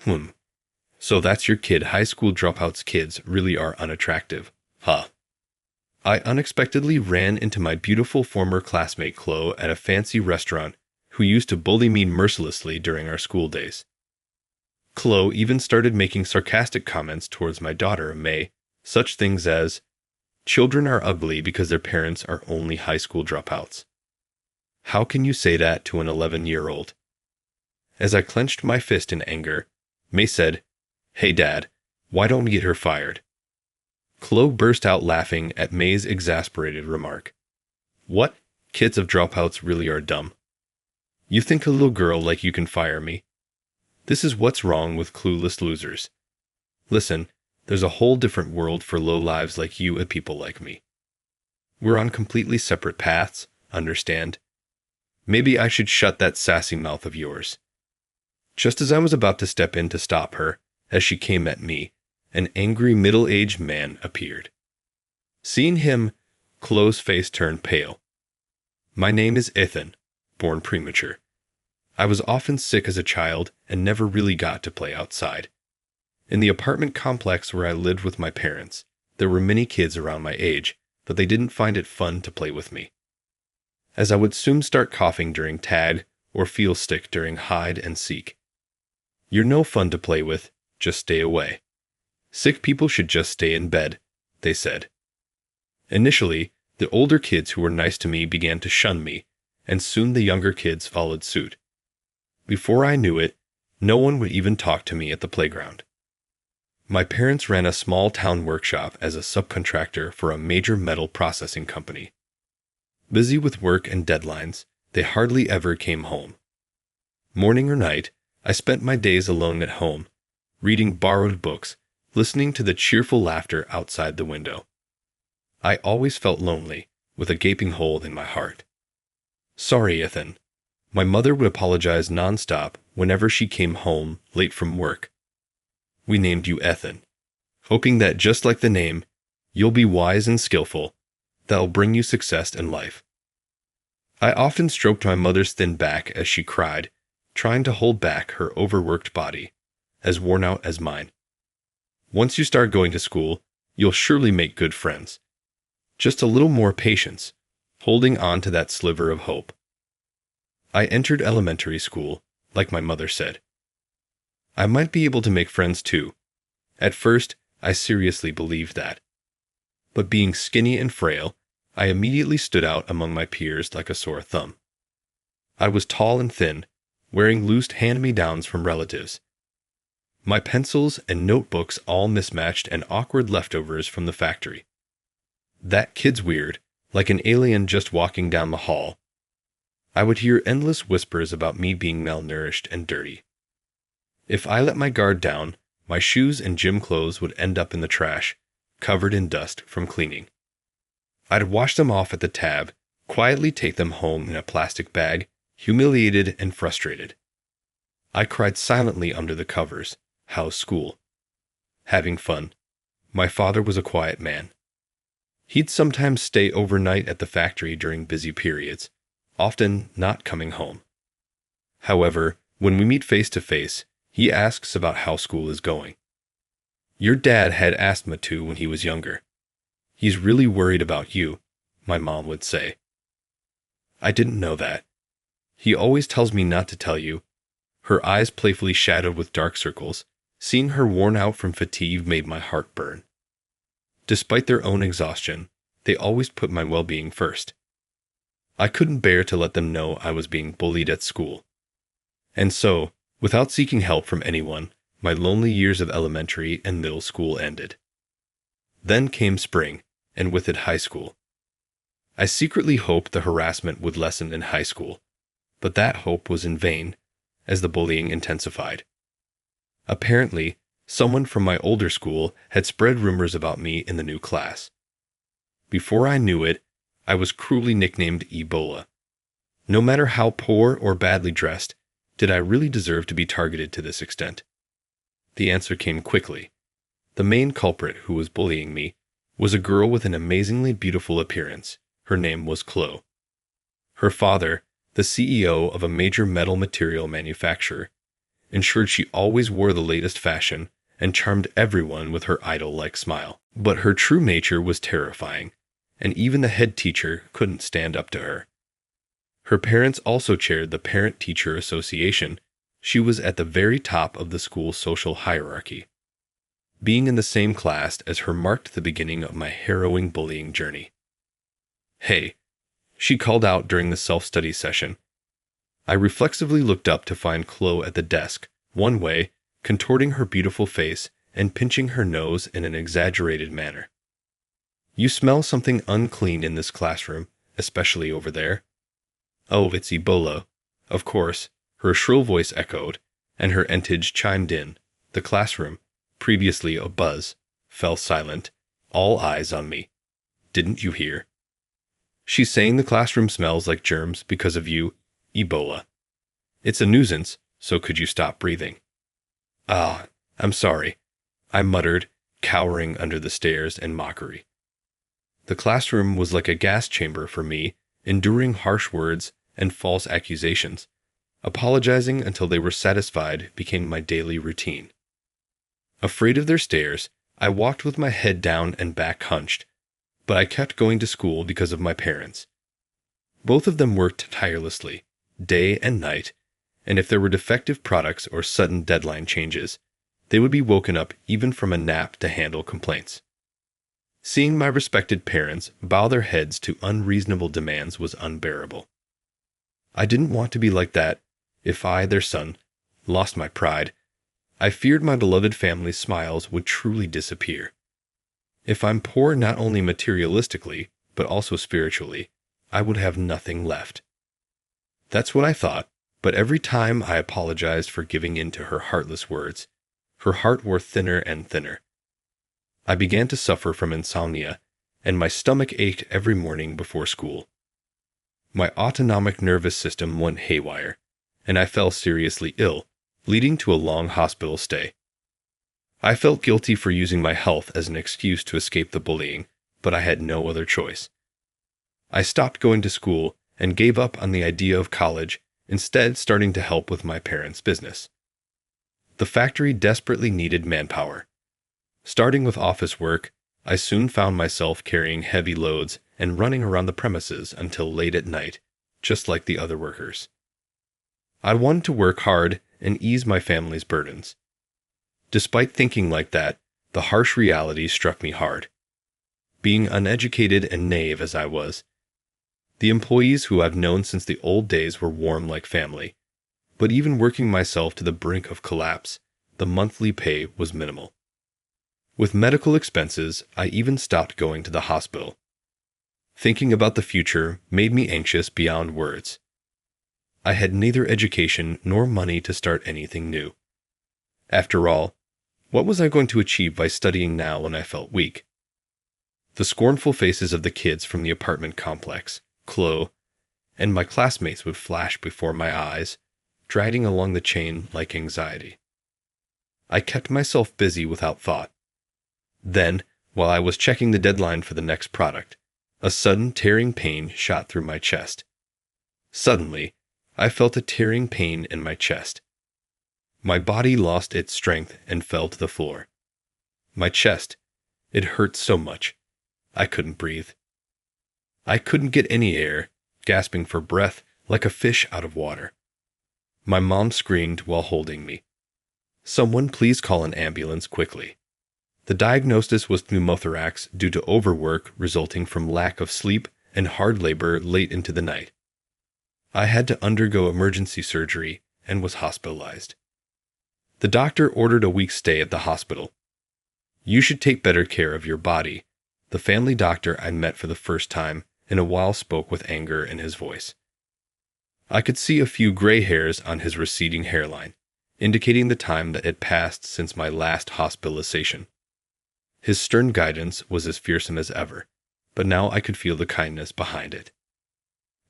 Hmm. So that's your kid. High school dropouts kids really are unattractive. Huh. I unexpectedly ran into my beautiful former classmate Chloe at a fancy restaurant who used to bully me mercilessly during our school days. Chloe even started making sarcastic comments towards my daughter, May, such things as, "Children are ugly because their parents are only high school dropouts. How can you say that to an 11-year-old?" As I clenched my fist in anger, May said, "Hey Dad, why don't we get her fired?" Chloe burst out laughing at May's exasperated remark. "What? Kids of dropouts really are dumb. You think a little girl like you can fire me? This is what's wrong with clueless losers. Listen, there's a whole different world for low lives like you and people like me. We're on completely separate paths, understand? Maybe I should shut that sassy mouth of yours." Just as I was about to step in to stop her, as she came at me, an angry middle-aged man appeared. Seeing him, Chloe's face turned pale. "My name is Ethan, born premature. I was often sick as a child and never really got to play outside. In the apartment complex where I lived with my parents, there were many kids around my age, but they didn't find it fun to play with me. As I would soon start coughing during tag or feel sick during hide and seek. You're no fun to play with, just stay away. Sick people should just stay in bed," they said. Initially, the older kids who were nice to me began to shun me, and soon the younger kids followed suit. Before I knew it, no one would even talk to me at the playground. My parents ran a small town workshop as a subcontractor for a major metal processing company. Busy with work and deadlines, they hardly ever came home. Morning or night, I spent my days alone at home, reading borrowed books, listening to the cheerful laughter outside the window. I always felt lonely, with a gaping hole in my heart. "Sorry, Ethan." My mother would apologize nonstop whenever she came home late from work. "We named you Ethan, hoping that just like the name, you'll be wise and skillful. That'll bring you success in life." I often stroked my mother's thin back as she cried, trying to hold back her overworked body, as worn out as mine. "Once you start going to school, you'll surely make good friends. Just a little more patience," holding on to that sliver of hope. I entered elementary school, like my mother said. I might be able to make friends too. At first, I seriously believed that. But being skinny and frail, I immediately stood out among my peers like a sore thumb. I was tall and thin, wearing loose hand-me-downs from relatives. My pencils and notebooks all mismatched and awkward leftovers from the factory. "That kid's weird, like an alien just walking down the hall." I would hear endless whispers about me being malnourished and dirty. If I let my guard down, my shoes and gym clothes would end up in the trash, covered in dust from cleaning. I'd wash them off at the tab, quietly take them home in a plastic bag, humiliated and frustrated. I cried silently under the covers. How's school? Having fun. My father was a quiet man. He'd sometimes stay overnight at the factory during busy periods, often not coming home. However, when we meet face to face, he asks about how school is going. "Your dad had asthma too when he was younger. He's really worried about you," my mom would say. I didn't know that. "He always tells me not to tell you." Her eyes playfully shadowed with dark circles. Seeing her worn out from fatigue made my heart burn. Despite their own exhaustion, they always put my well-being first. I couldn't bear to let them know I was being bullied at school. And so, without seeking help from anyone, my lonely years of elementary and middle school ended. Then came spring, and with it high school. I secretly hoped the harassment would lessen in high school, but that hope was in vain, as the bullying intensified. Apparently, someone from my older school had spread rumors about me in the new class. Before I knew it, I was cruelly nicknamed Ebola. No matter how poor or badly dressed, did I really deserve to be targeted to this extent? The answer came quickly. The main culprit who was bullying me was a girl with an amazingly beautiful appearance. Her name was Chloe. Her father, the CEO of a major metal material manufacturer, ensured she always wore the latest fashion, and charmed everyone with her idol-like smile. But her true nature was terrifying, and even the head teacher couldn't stand up to her. Her parents also chaired the Parent-Teacher Association. She was at the very top of the school's social hierarchy. Being in the same class as her marked the beginning of my harrowing bullying journey. "Hey," she called out during the self-study session. I reflexively looked up to find Chloe at the desk, one way, contorting her beautiful face and pinching her nose in an exaggerated manner. "You smell something unclean in this classroom, especially over there." "Oh, it's Ebola." Of course, her shrill voice echoed, and her entourage chimed in. The classroom, previously abuzz, fell silent, all eyes on me. "Didn't you hear? She's saying the classroom smells like germs because of you, Ebola. It's a nuisance, so could you stop breathing?" "Ah, I'm sorry," I muttered, cowering under the stares and mockery. The classroom was like a gas chamber for me, enduring harsh words and false accusations. Apologizing until they were satisfied became my daily routine. Afraid of their stares, I walked with my head down and back hunched, but I kept going to school because of my parents. Both of them worked tirelessly, day and night, and if there were defective products or sudden deadline changes, they would be woken up even from a nap to handle complaints. Seeing my respected parents bow their heads to unreasonable demands was unbearable. I didn't want to be like that. If I, their son, lost my pride, I feared my beloved family's smiles would truly disappear. If I'm poor not only materialistically, but also spiritually, I would have nothing left. That's what I thought, but every time I apologized for giving in to her heartless words, her heart wore thinner and thinner. I began to suffer from insomnia, and my stomach ached every morning before school. My autonomic nervous system went haywire, and I fell seriously ill, leading to a long hospital stay. I felt guilty for using my health as an excuse to escape the bullying, but I had no other choice. I stopped going to school and gave up on the idea of college, instead starting to help with my parents' business. The factory desperately needed manpower. Starting with office work, I soon found myself carrying heavy loads and running around the premises until late at night, just like the other workers. I wanted to work hard and ease my family's burdens. Despite thinking like that, the harsh reality struck me hard. Being uneducated and naive as I was, the employees who I've known since the old days were warm like family, but even working myself to the brink of collapse, the monthly pay was minimal. With medical expenses, I even stopped going to the hospital. Thinking about the future made me anxious beyond words. I had neither education nor money to start anything new. After all, what was I going to achieve by studying now when I felt weak? The scornful faces of the kids from the apartment complex, Chloe, and my classmates would flash before my eyes, dragging along the chain like anxiety. I kept myself busy without thought. Then, while I was checking the deadline for the next product, a sudden tearing pain shot through my chest. Suddenly, I felt a tearing pain in my chest. My body lost its strength and fell to the floor. My chest, it hurt so much, I couldn't breathe. I couldn't get any air, gasping for breath like a fish out of water. My mom screamed while holding me. "Someone please call an ambulance quickly." The diagnosis was pneumothorax due to overwork resulting from lack of sleep and hard labor late into the night. I had to undergo emergency surgery and was hospitalized. The doctor ordered a week's stay at the hospital. "You should take better care of your body," the family doctor I met for the first time in a while spoke with anger in his voice. I could see a few gray hairs on his receding hairline, indicating the time that had passed since my last hospitalization. His stern guidance was as fearsome as ever, but now I could feel the kindness behind it.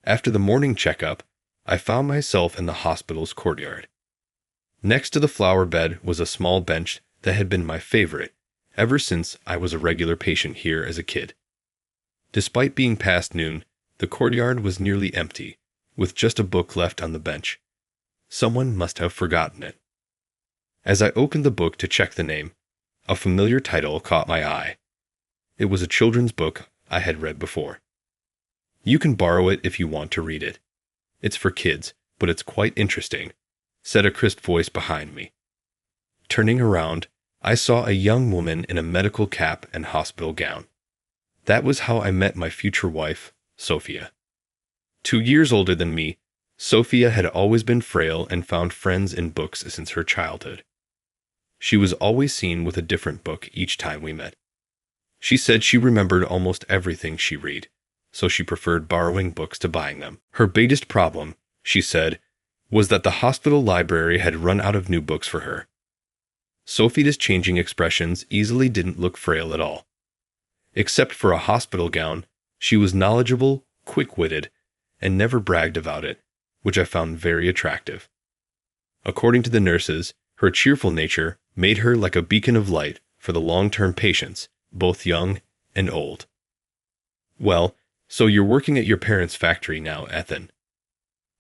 After the morning checkup, I found myself in the hospital's courtyard. Next to the flower bed was a small bench that had been my favorite ever since I was a regular patient here as a kid. Despite being past noon, the courtyard was nearly empty, with just a book left on the bench. Someone must have forgotten it. As I opened the book to check the name, a familiar title caught my eye. It was a children's book I had read before. "You can borrow it if you want to read it. It's for kids, but it's quite interesting," said a crisp voice behind me. Turning around, I saw a young woman in a medical cap and hospital gown. That was how I met my future wife, Sophia. 2 years older than me, Sophia had always been frail and found friends in books since her childhood. She was always seen with a different book each time we met. She said she remembered almost everything she read, so she preferred borrowing books to buying them. Her biggest problem, she said, was that the hospital library had run out of new books for her. Sophia's changing expressions easily didn't look frail at all. Except for a hospital gown, she was knowledgeable, quick-witted, and never bragged about it, which I found very attractive. According to the nurses, her cheerful nature made her like a beacon of light for the long-term patients, both young and old. "Well, so you're working at your parents' factory now, Ethan?"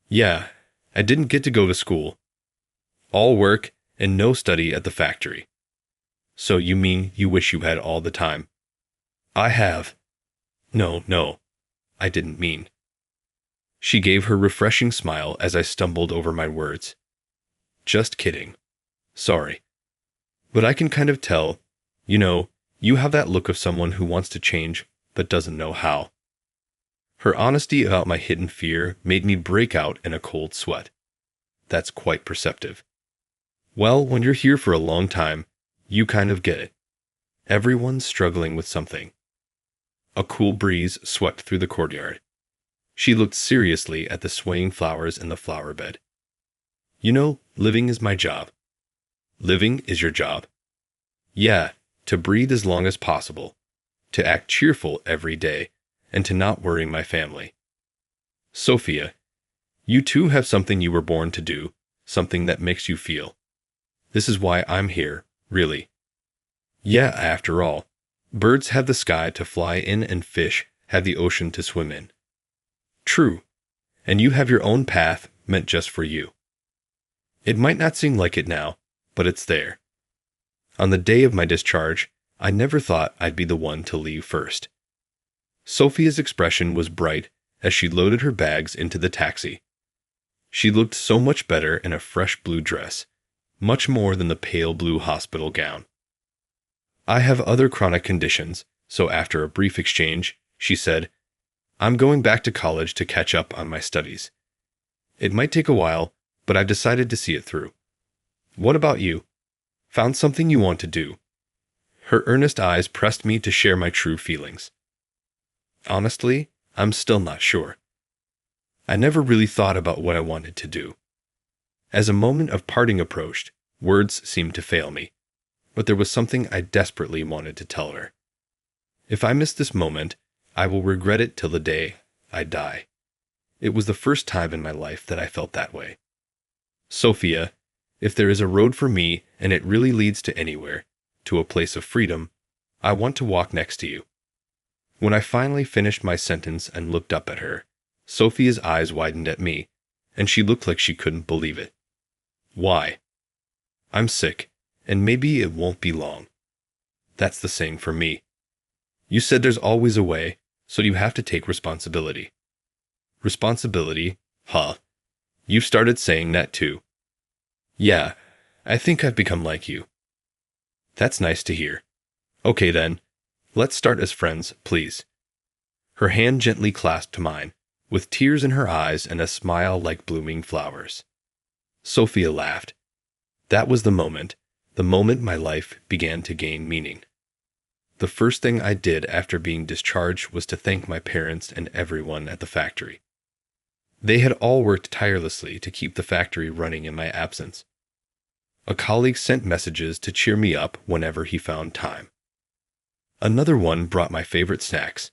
"Yeah, I didn't get to go to school. All work and no study at the factory." "So you mean you wish you had all the time?" "I have." No, I didn't mean." She gave her refreshing smile as I stumbled over my words. "Just kidding. Sorry. But I can kind of tell, you have that look of someone who wants to change but doesn't know how." Her honesty about my hidden fear made me break out in a cold sweat. That's quite perceptive. Well, when you're here for a long time, you kind of get it. Everyone's struggling with something. A cool breeze swept through the courtyard. She looked seriously at the swaying flowers in the flower bed. Living is my job." "Living is your job?" "Yeah, to breathe as long as possible, to act cheerful every day, and to not worry my family." "Sophia, you too have something you were born to do, something that makes you feel. This is why I'm here, really. Yeah, after all, birds have the sky to fly in and fish have the ocean to swim in." "True, and you have your own path meant just for you. It might not seem like it now, but it's there. On the day of my discharge, I never thought I'd be the one to leave first." Sophia's expression was bright as she loaded her bags into the taxi. She looked so much better in a fresh blue dress, much more than the pale blue hospital gown. "I have other chronic conditions, so after a brief exchange, she said, I'm going back to college to catch up on my studies. It might take a while, but I've decided to see it through. What about you? Found something you want to do?" Her earnest eyes pressed me to share my true feelings. "Honestly, I'm still not sure. I never really thought about what I wanted to do." As a moment of parting approached, words seemed to fail me, but there was something I desperately wanted to tell her. If I miss this moment, I will regret it till the day I die. It was the first time in my life that I felt that way. "Sophia, if there is a road for me and it really leads to anywhere, to a place of freedom, I want to walk next to you." When I finally finished my sentence and looked up at her, Sophia's eyes widened at me, and she looked like she couldn't believe it. "Why?" "I'm sick, and maybe it won't be long." "That's the same for me. You said there's always a way, so you have to take responsibility." "Responsibility? Huh. You've started saying that too." "Yeah, I think I've become like you." "That's nice to hear. Okay then, let's start as friends, please." Her hand gently clasped mine, with tears in her eyes and a smile like blooming flowers. Sophia laughed. That was the moment my life began to gain meaning. The first thing I did after being discharged was to thank my parents and everyone at the factory. They had all worked tirelessly to keep the factory running in my absence. A colleague sent messages to cheer me up whenever he found time. Another one brought my favorite snacks.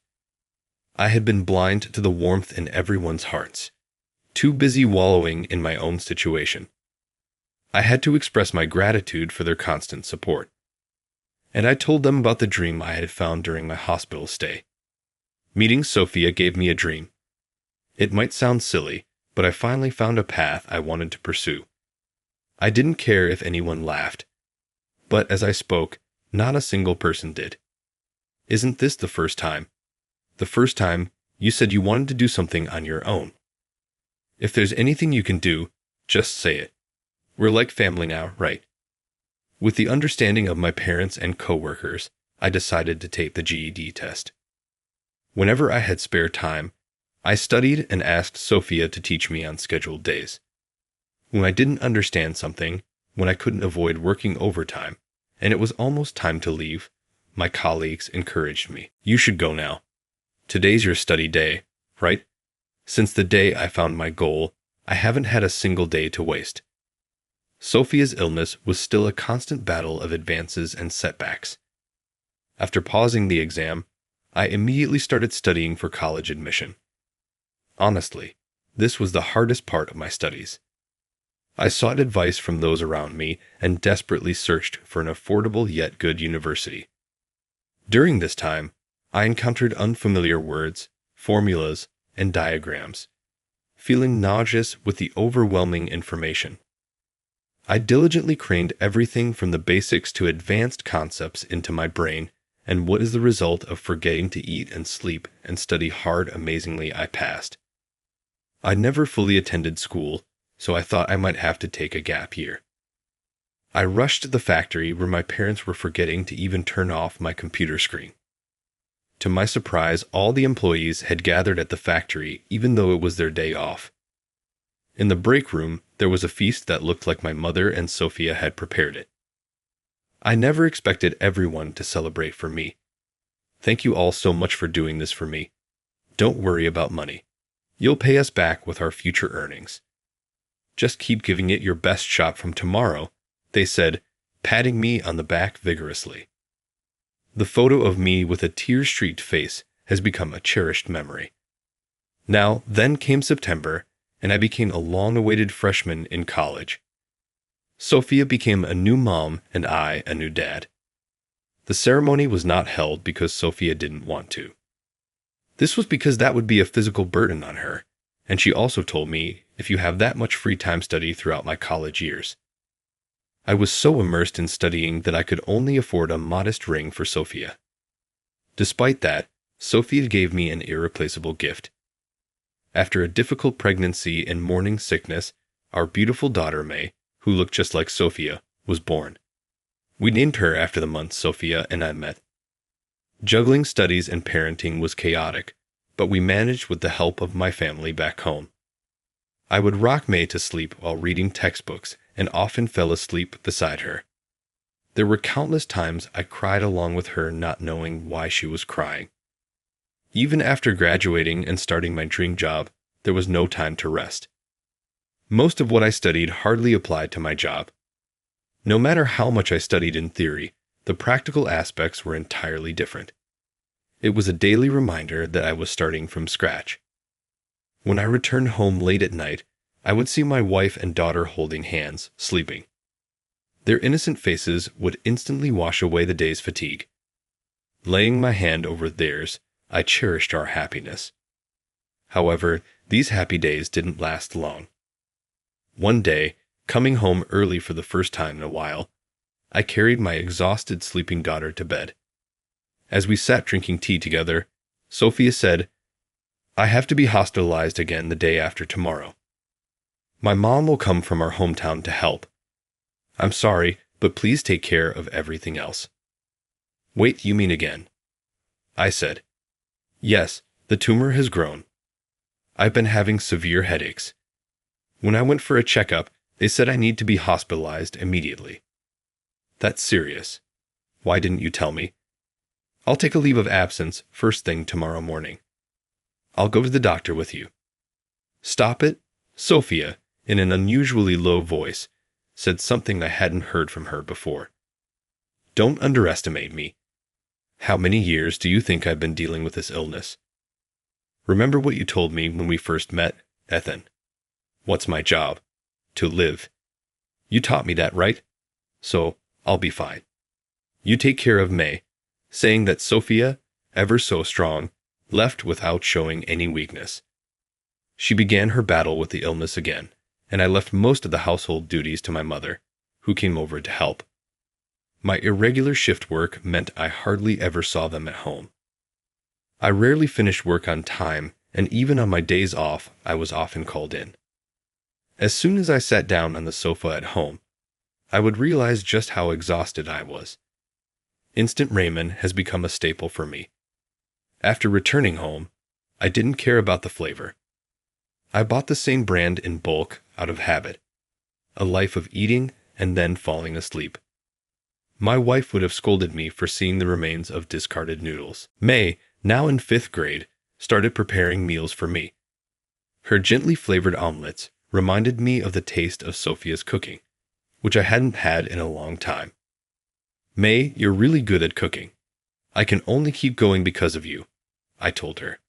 I had been blind to the warmth in everyone's hearts, too busy wallowing in my own situation. I had to express my gratitude for their constant support. And I told them about the dream I had found during my hospital stay. Meeting Sophia gave me a dream. It might sound silly, but I finally found a path I wanted to pursue. I didn't care if anyone laughed. But as I spoke, not a single person did. Isn't this the first time? The first time you said you wanted to do something on your own. If there's anything you can do, just say it. We're like family now, right? With the understanding of my parents and coworkers, I decided to take the GED test. Whenever I had spare time, I studied and asked Sophia to teach me on scheduled days. When I didn't understand something, when I couldn't avoid working overtime, and it was almost time to leave, my colleagues encouraged me. You should go now. Today's your study day, right? Since the day I found my goal, I haven't had a single day to waste. Sophia's illness was still a constant battle of advances and setbacks. After pausing the exam, I immediately started studying for college admission. Honestly, this was the hardest part of my studies. I sought advice from those around me and desperately searched for an affordable yet good university. During this time, I encountered unfamiliar words, formulas, and diagrams, feeling nauseous with the overwhelming information. I diligently crammed everything from the basics to advanced concepts into my brain, and what is the result of forgetting to eat and sleep and study hard? Amazingly, I passed. I never fully attended school, so I thought I might have to take a gap year. I rushed to the factory where my parents were forgetting to even turn off my computer screen. To my surprise, all the employees had gathered at the factory even though it was their day off. In the break room, there was a feast that looked like my mother and Sophia had prepared it. I never expected everyone to celebrate for me. Thank you all so much for doing this for me. Don't worry about money. You'll pay us back with our future earnings. Just keep giving it your best shot from tomorrow, they said, patting me on the back vigorously. The photo of me with a tear-streaked face has become a cherished memory. Then came September, and I became a long-awaited freshman in college. Sophia became a new mom and I a new dad. The ceremony was not held because Sophia didn't want to. This was because that would be a physical burden on her, and she also told me, if you have that much free time, study throughout my college years. I was so immersed in studying that I could only afford a modest ring for Sophia. Despite that, Sophia gave me an irreplaceable gift. After a difficult pregnancy and morning sickness, our beautiful daughter May, who looked just like Sophia, was born. We named her after the month Sophia and I met. Juggling studies and parenting was chaotic, but we managed with the help of my family back home. I would rock May to sleep while reading textbooks and often fell asleep beside her. There were countless times I cried along with her, not knowing why she was crying. Even after graduating and starting my dream job, there was no time to rest. Most of what I studied hardly applied to my job. No matter how much I studied in theory, the practical aspects were entirely different. It was a daily reminder that I was starting from scratch. When I returned home late at night, I would see my wife and daughter holding hands, sleeping. Their innocent faces would instantly wash away the day's fatigue. Laying my hand over theirs, I cherished our happiness. However, these happy days didn't last long. One day, coming home early for the first time in a while, I carried my exhausted sleeping daughter to bed. As we sat drinking tea together, Sophia said, "I have to be hospitalized again the day after tomorrow. My mom will come from our hometown to help. I'm sorry, but please take care of everything else." "Wait, you mean again?" I said. "Yes, the tumor has grown. I've been having severe headaches. When I went for a checkup, they said I need to be hospitalized immediately." "That's serious. Why didn't you tell me?" "I'll take a leave of absence first thing tomorrow morning. I'll go to the doctor with you." "Stop it." Sophia, in an unusually low voice, said something I hadn't heard from her before. "Don't underestimate me. How many years do you think I've been dealing with this illness? Remember what you told me when we first met, Ethan? What's my job? To live. You taught me that, right? So, I'll be fine. You take care of May," saying that Sophia, ever so strong, left without showing any weakness. She began her battle with the illness again, and I left most of the household duties to my mother, who came over to help. My irregular shift work meant I hardly ever saw them at home. I rarely finished work on time, and even on my days off, I was often called in. As soon as I sat down on the sofa at home, I would realize just how exhausted I was. Instant ramen has become a staple for me. After returning home, I didn't care about the flavor. I bought the same brand in bulk out of habit, a life of eating and then falling asleep. My wife would have scolded me for seeing the remains of discarded noodles. May, now in 5th grade, started preparing meals for me. Her gently flavored omelets reminded me of the taste of Sophia's cooking, which I hadn't had in a long time. May, you're really good at cooking. I can only keep going because of you, I told her.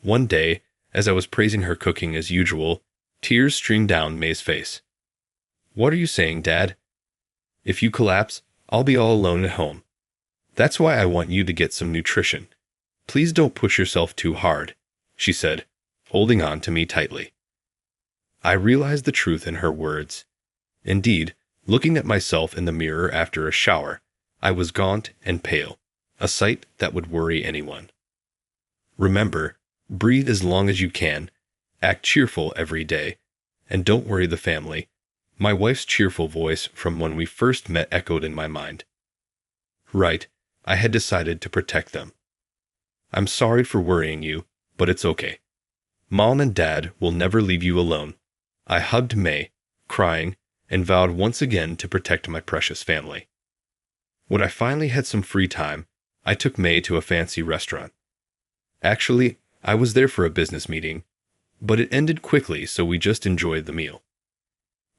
One day, as I was praising her cooking as usual, tears streamed down May's face. What are you saying, Dad? If you collapse, I'll be all alone at home. That's why I want you to get some nutrition. Please don't push yourself too hard, she said, holding on to me tightly. I realized the truth in her words. Indeed, looking at myself in the mirror after a shower, I was gaunt and pale, a sight that would worry anyone. Remember, breathe as long as you can, act cheerful every day, and don't worry the family. My wife's cheerful voice from when we first met echoed in my mind. Right, I had decided to protect them. I'm sorry for worrying you, but it's okay. Mom and Dad will never leave you alone. I hugged May, crying, and vowed once again to protect my precious family. When I finally had some free time, I took May to a fancy restaurant. Actually, I was there for a business meeting, but it ended quickly, so we just enjoyed the meal.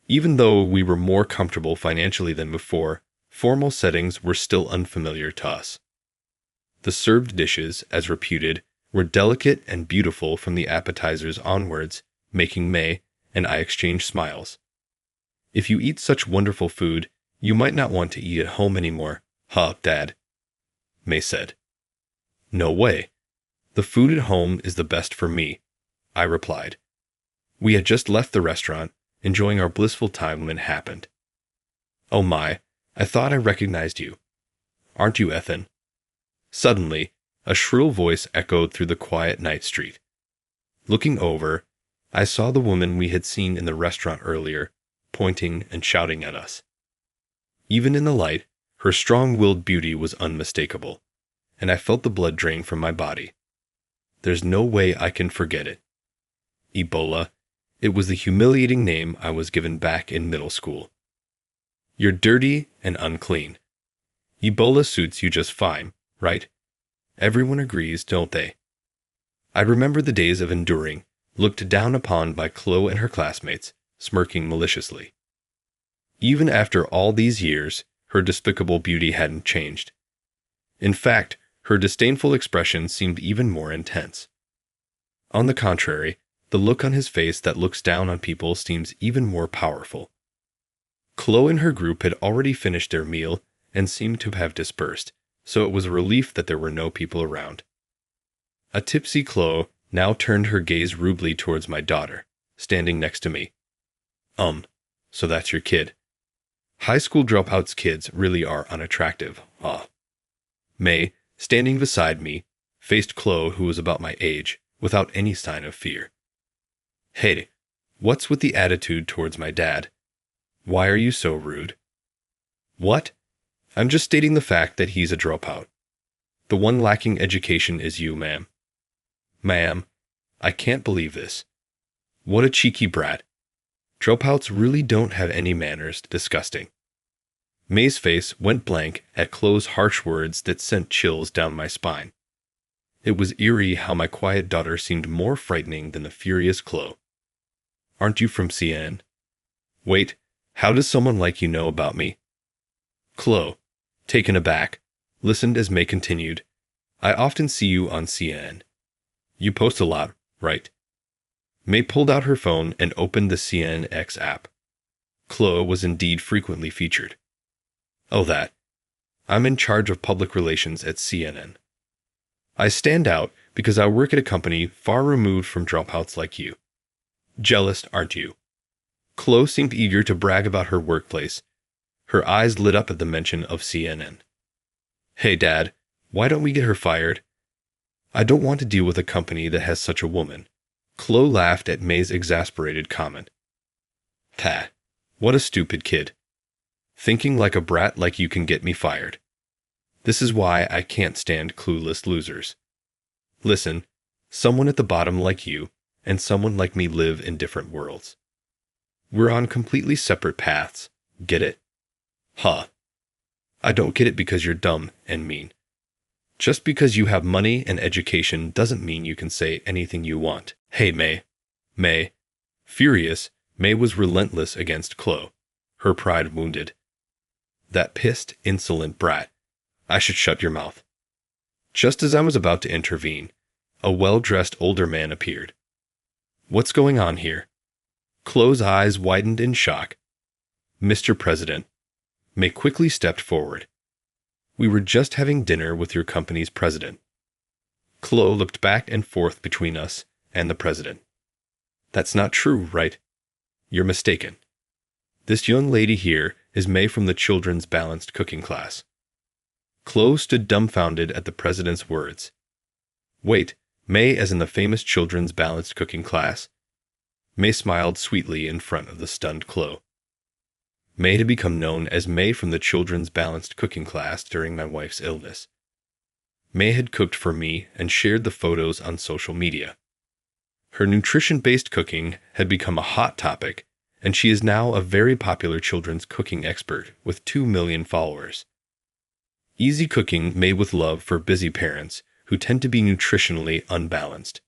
Even though we were more comfortable financially than before, formal settings were still unfamiliar to us. The served dishes, as reputed, were delicate and beautiful from the appetizers onwards, making May and I exchange smiles. If you eat such wonderful food, you might not want to eat at home anymore, huh, Dad? May said. No way. The food at home is the best for me, I replied. We had just left the restaurant, enjoying our blissful time when it happened. Oh my, I thought I recognized you. Aren't you Ethan? Suddenly, a shrill voice echoed through the quiet night street. Looking over, I saw the woman we had seen in the restaurant earlier, pointing and shouting at us. Even in the light, her strong-willed beauty was unmistakable, and I felt the blood drain from my body. There's no way I can forget it. Ebola. It was the humiliating name I was given back in middle school. You're dirty and unclean. Ebola suits you just fine, right? Everyone agrees, don't they? I remember the days of enduring, looked down upon by Chloe and her classmates, smirking maliciously. Even after all these years, her despicable beauty hadn't changed. In fact, her disdainful expression seemed even more intense. On the contrary, the look on his face that looks down on people seems even more powerful. Chloe and her group had already finished their meal and seemed to have dispersed, so it was a relief that there were no people around. A tipsy Chloe now turned her gaze rudely towards my daughter, standing next to me. So that's your kid. High school dropouts kids really are unattractive, huh? May, standing beside me, faced Chloe, who was about my age, without any sign of fear. Hey, what's with the attitude towards my dad? Why are you so rude? What? I'm just stating the fact that he's a dropout. The one lacking education is you, ma'am. Ma'am, I can't believe this. What a cheeky brat. Dropouts really don't have any manners. Disgusting. May's face went blank at Chloe's harsh words that sent chills down my spine. It was eerie how my quiet daughter seemed more frightening than the furious Chloe. Aren't you from CNN? Wait, how does someone like you know about me? Chloe, taken aback, listened as May continued. I often see you on CNN. You post a lot, right? May pulled out her phone and opened the CNX app. Chloe was indeed frequently featured. Oh, that. I'm in charge of public relations at CNN. I stand out because I work at a company far removed from dropouts like you. Jealous, aren't you? Chloe seemed eager to brag about her workplace. Her eyes lit up at the mention of CNN. Hey, Dad, why don't we get her fired? I don't want to deal with a company that has such a woman. Chloe laughed at May's exasperated comment. Pah, what a stupid kid. Thinking like a brat like you can get me fired. This is why I can't stand clueless losers. Listen, someone at the bottom like you and someone like me live in different worlds. We're on completely separate paths. Get it? Huh. I don't get it because you're dumb and mean. Just because you have money and education doesn't mean you can say anything you want. Hey, May. May. Furious, May was relentless against Chloe, her pride wounded. That pissed, insolent brat. I should shut your mouth. Just as I was about to intervene, a well-dressed older man appeared. What's going on here? Chloe's eyes widened in shock. Mr. President. May quickly stepped forward. We were just having dinner with your company's president. Chloe looked back and forth between us and the president. That's not true, right? You're mistaken. This young lady here is May from the children's balanced cooking class. Chloe stood dumbfounded at the president's words. Wait, May as in the famous children's balanced cooking class? May smiled sweetly in front of the stunned Chloe. May had become known as May from the children's balanced cooking class during my wife's illness. May had cooked for me and shared the photos on social media. Her nutrition-based cooking had become a hot topic, and she is now a very popular children's cooking expert with 2 million followers. Easy cooking made with love for busy parents who tend to be nutritionally unbalanced.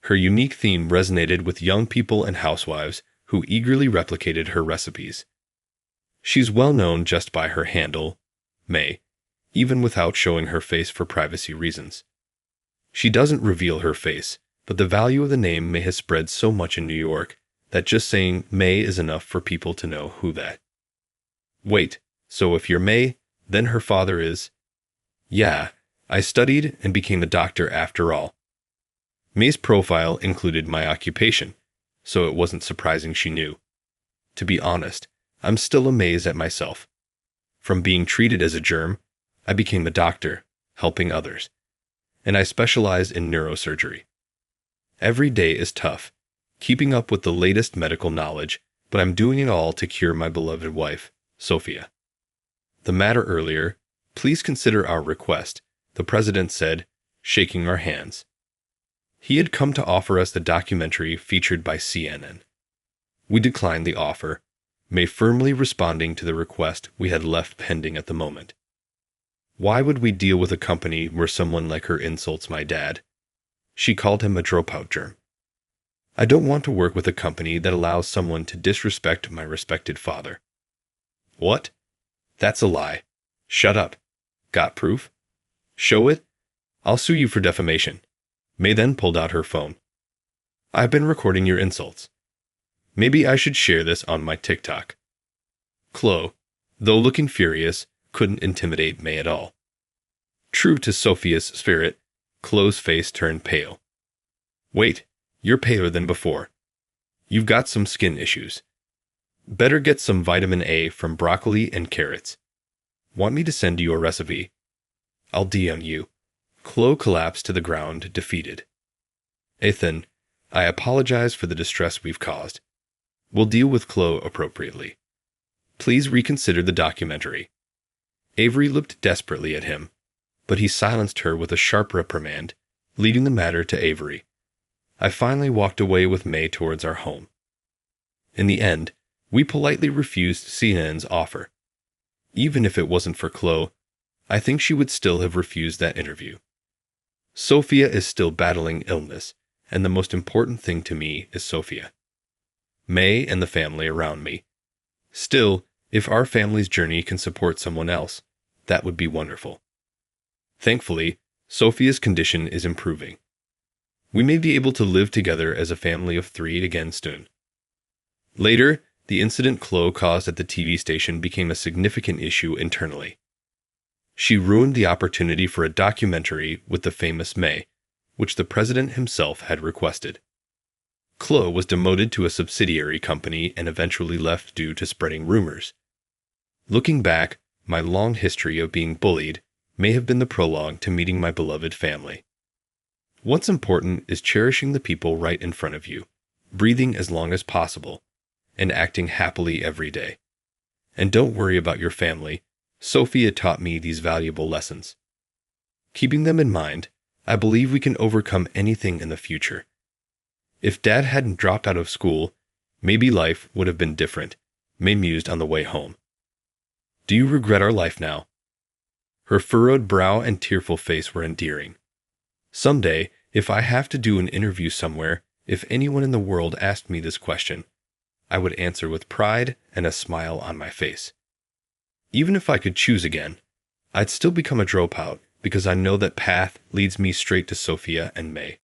Her unique theme resonated with young people and housewives who eagerly replicated her recipes. She's well known just by her handle, May, even without showing her face for privacy reasons. She doesn't reveal her face, but the value of the name May has spread so much in New York that just saying May is enough for people to know who that. Wait, so if you're May, then her father is? Yeah, I studied and became a doctor after all. May's profile included my occupation, so it wasn't surprising she knew. To be honest, I'm still amazed at myself. From being treated as a germ, I became a doctor, helping others. And I specialize in neurosurgery. Every day is tough, keeping up with the latest medical knowledge, but I'm doing it all to cure my beloved wife, Sophia. The matter earlier, please consider our request, the president said, shaking our hands. He had come to offer us the documentary featured by CNN. We declined the offer, May firmly responding to the request we had left pending at the moment. Why would we deal with a company where someone like her insults my dad? She called him a dropout germ. I don't want to work with a company that allows someone to disrespect my respected father. What? That's a lie. Shut up. Got proof? Show it? I'll sue you for defamation. May then pulled out her phone. I've been recording your insults. Maybe I should share this on my TikTok. Chloe, though looking furious, couldn't intimidate May at all. True to Sophia's spirit, Chloe's face turned pale. Wait, you're paler than before. You've got some skin issues. Better get some vitamin A from broccoli and carrots. Want me to send you a recipe? I'll DM you. Chloe collapsed to the ground, defeated. Ethan, I apologize for the distress we've caused. We'll deal with Chloe appropriately. Please reconsider the documentary. Avery looked desperately at him, but he silenced her with a sharp reprimand, leading the matter to Avery. I finally walked away with May towards our home. In the end, we politely refused CNN's offer. Even if it wasn't for Chloe, I think she would still have refused that interview. Sophia is still battling illness, and the most important thing to me is Sophia. May and the family around me. Still, if our family's journey can support someone else, that would be wonderful. Thankfully, Sophia's condition is improving. We may be able to live together as a family of 3 again soon. Later, the incident Chloe caused at the TV station became a significant issue internally. She ruined the opportunity for a documentary with the famous May, which the president himself had requested. Chloe was demoted to a subsidiary company and eventually left due to spreading rumors. Looking back, my long history of being bullied may have been the prologue to meeting my beloved family. What's important is cherishing the people right in front of you, breathing as long as possible, and acting happily every day. And don't worry about your family. Sophia taught me these valuable lessons. Keeping them in mind, I believe we can overcome anything in the future. If Dad hadn't dropped out of school, maybe life would have been different, May mused on the way home. Do you regret our life now? Her furrowed brow and tearful face were endearing. Someday, if I have to do an interview somewhere, if anyone in the world asked me this question, I would answer with pride and a smile on my face. Even if I could choose again, I'd still become a dropout because I know that path leads me straight to Sophia and May.